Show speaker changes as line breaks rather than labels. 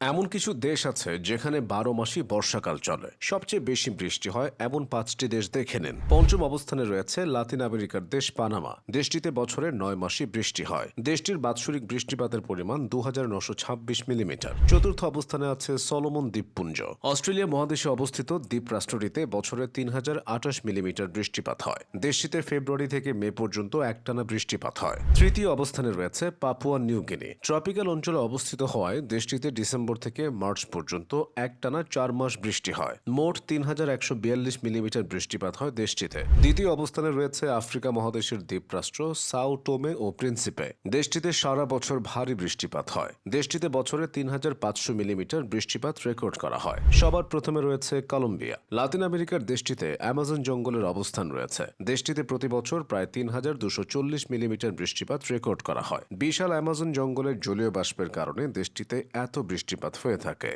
এমন কিছু দেশ আছে যেখানে 12 মাসই বর্ষাকাল চলে। সবচেয়ে বেশি বৃষ্টি হয় এমন 5টি দেশ দেখে নিন। পঞ্চম অবস্থানে রয়েছে লাতিন আমেরিকার দেশ পানামা। দেশটিতে বছরে 9 মাসই বৃষ্টি হয়। দেশটির বাৎসরিক বৃষ্টিপাতের পরিমাণ 2926 মিলিমিটার। চতুর্থ অবস্থানে আছে সলোমন দ্বীপপুঞ্জ। অস্ট্রেলিয়া মহাদেশে অবস্থিত দ্বীপ রাষ্ট্রটিতে বছরে 3028 মিলিমিটার বৃষ্টিপাত হয়। দেশটিতে ফেব্রুয়ারি থেকে মে পর্যন্ত একটানা বৃষ্টিপাত হয়। তৃতীয় অবস্থানে রয়েছে পাপুয়া নিউ গিনি। ট্রপিক্যাল অঞ্চলে অবস্থিত হওয়ায় দেশটিতে ডিসেম্বর থেকে মার্চ পর্যন্ত একটানা 4 মাস বৃষ্টি হয়। মোট 3142 মিলিমিটার বৃষ্টিপাত হয় দেশটিতে। দ্বিতীয় অবস্থানে রয়েছে আফ্রিকা মহাদেশের দ্বীপরাষ্ট্র সাও টোমে ও প্রিন্সিপে। দেশটিতে সারা বছর ভারী বৃষ্টিপাত হয়। দেশটিতে বছরে 3500 মিলিমিটার বৃষ্টিপাত রেকর্ড করা হয়। সবার প্রথমে রয়েছে কলম্বিয়া। লাতিন আমেরিকার দেশটিতে অ্যামাজন জঙ্গলের অবস্থান রয়েছে। দেশটিতে প্রতি বছর প্রায় 3240 মিলিমিটার বৃষ্টিপাত রেকর্ড করা হয়। বিশাল অ্যামাজন জঙ্গলের জলীয় বাষ্পের কারণে দেশটিতে এত বৃষ্টিপাত হয়ে থাকে।